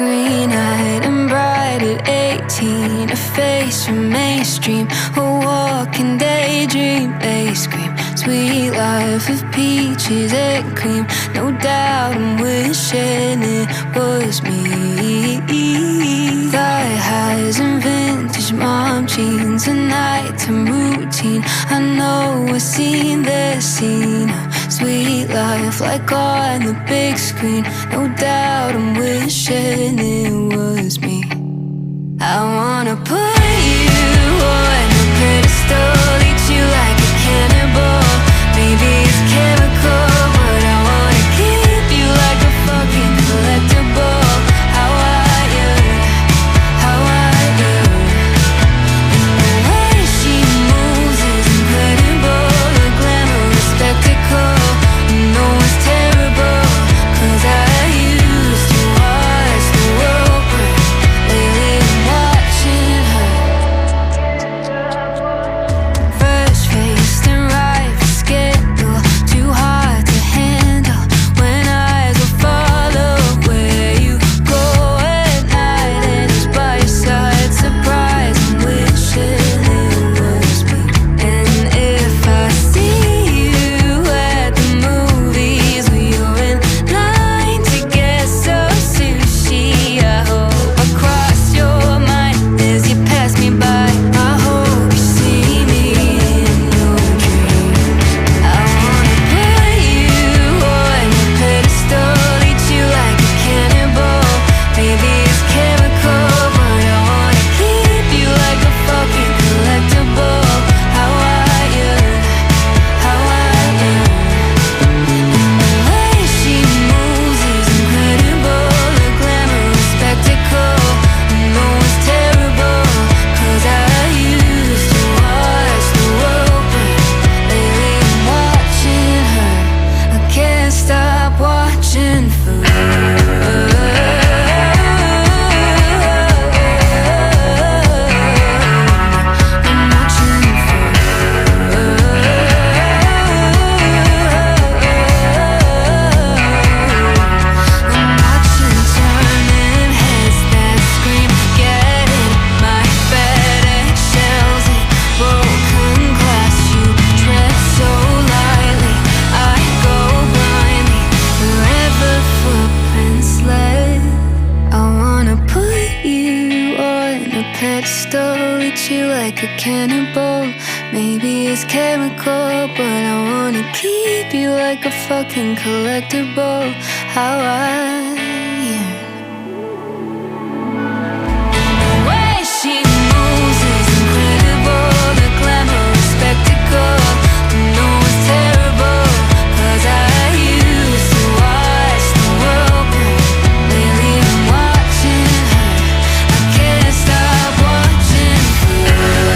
Green-eyed and bright at 18, a face from mainstream, a walking daydream. They scream, sweet life of peaches and cream. No doubt I'm wishing it was me. Thigh highs and vintage mom jeans, a nighttime routine. I know I've seen this scene. Sweet life like on the big screen. No doubt I'm wishing it was me. I wanna put you on a pedestal, eat you like a cannibal. Maybe it's chemical, but I wanna keep you like a fucking collectible. How are you? How are you? And the way she moves is incredible. The glamorous spectacle, you know it's terrible. 'Cause I used to watch the world burn. Lately I'm watching her. Fresh faced and right for scandal, too hard to handle. When eyes will follow where you go at night, and it's by your side. Surprise, I'm wishing it was me. And if I see you at the movies, or you're in line to get some sushi, I hope I cross your mind as you pass me by. I hope you see me in your dreams. I wanna put you on a pedestal, eat you like a cannibal. Maybe it's chemical, but I wanna keep you like a fucking collectible. How are you? How are you? And the way she moves is incredible. The glamorous spectacle, you know it's terrible. 'Cause I used to watch the world burn. Lately I'm watching her. I can't stop watching forever. I'm watching forever. I'm watching turning heads that scream, getting my FedEx shells in broken glass. You tread so lightly, I go blindly wherever footprints led. I wanna put you on a pedestal, eat you like a cannibal. Maybe it's chemical, but I wanna keep you like a fucking collectible. How are you? The way she moves is incredible. The glamorous spectacle, you know it's terrible. 'Cause I used to watch the world burn. Lately I'm watching her. I can't stop watching her.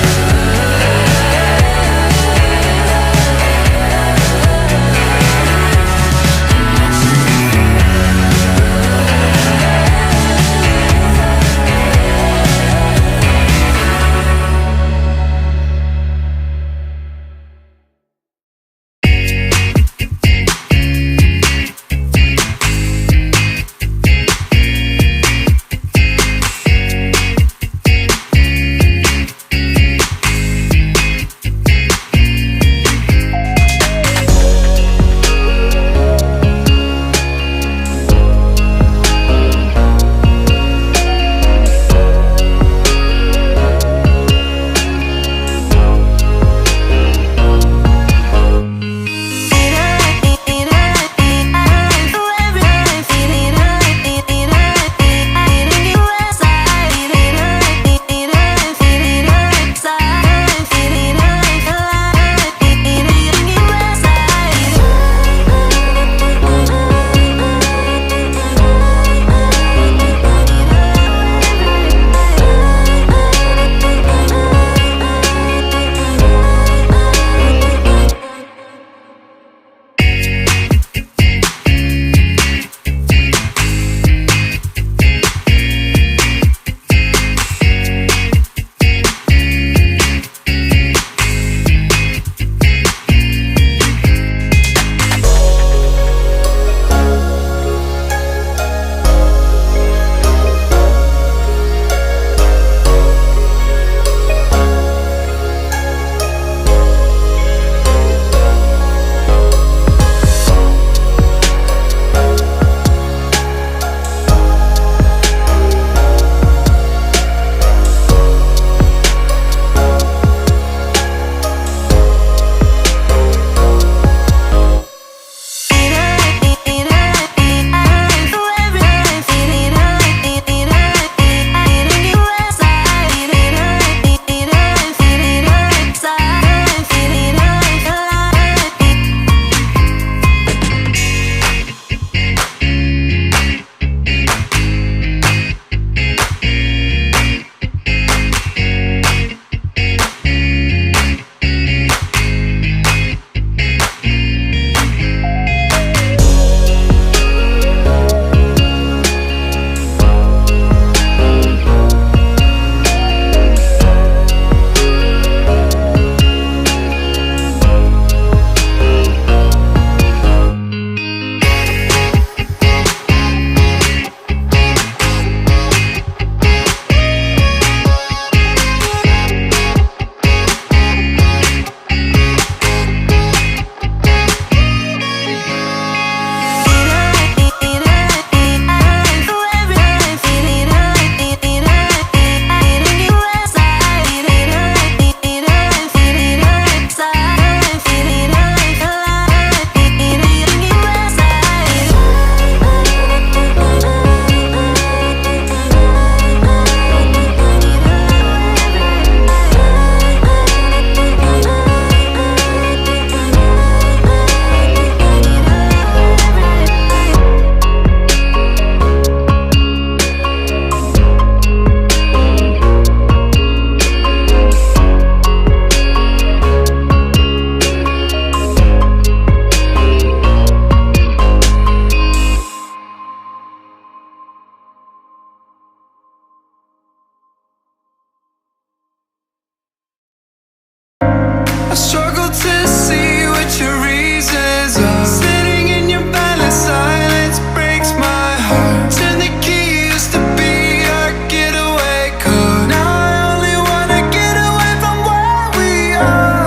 I struggle to see what your reasons are. Sitting in your balance, silence breaks my heart. Turn the key, used to be our getaway car. Now I only wanna get away from where we are,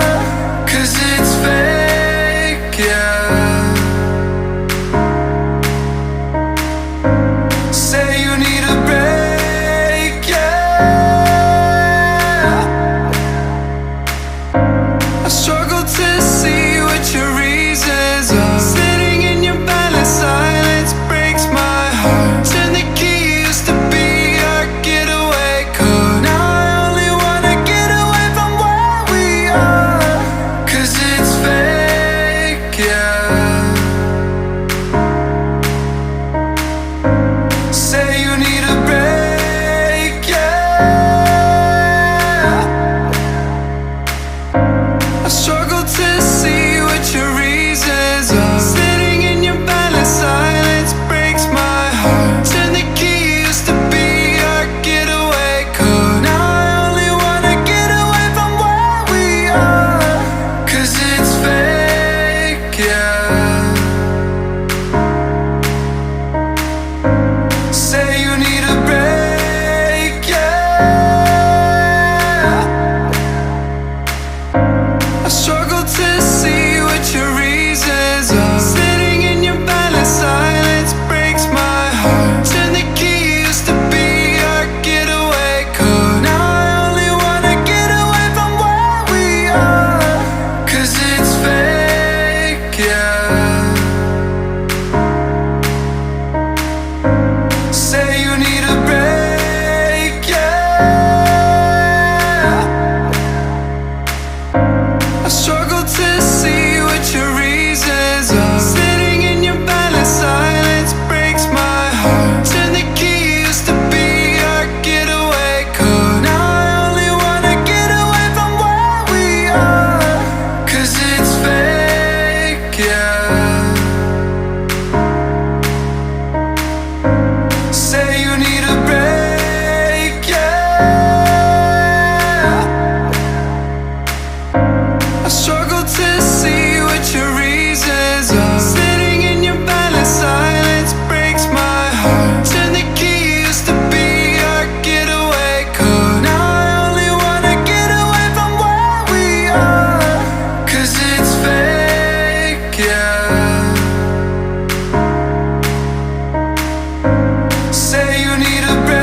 'cause it's fake, yeah. Say you need a break, yeah. I struggle to see what your reasons are. Sitting in your balance, silence breaks my heart. Turn the key, used to be our getaway car. Now I only wanna get away from where we are, 'cause it's fake, yeah. Say you need a break, yeah. I struggle to see what your reasons are. Sitting in your balance, silence breaks my heart. Turn the key, used to be our getaway car. Now I only wanna get away from where we are, 'cause it's fake, yeah. Say you need a break, yeah. I struggle to see what your reasons are. Sitting in your balance, silence breaks my heart. Turn the key, used to be our getaway car. Now I only wanna get away from where we are, 'cause it's fake, yeah. Say you need a break, yeah. I struggle to see what your reasons are. Sitting in your balance, silence breaks my heart. Turn the key, used to be our getaway car. Now I only wanna get away from where we are, 'cause it's fake, yeah. Say you need a break, yeah. I struggle to see what your reasons are. Sitting in your balance, silence breaks my heart. Turn the key, used to be our getaway car. Now I only wanna get away from where we are, 'cause it's fake, yeah. Say you need a break, yeah. I struggle to see what your reasons are. Sitting in your balance, silence breaks my heart. Turn the key, used to be our getaway car. Now I only wanna get away from where we are, 'cause it's fake, yeah. I struggle to see what your reasons are. Sitting in your balance, silence breaks my heart. Turn the key, used to be our getaway car. Now I only wanna get away from where we are, 'cause it's fake, yeah. Say you need a break.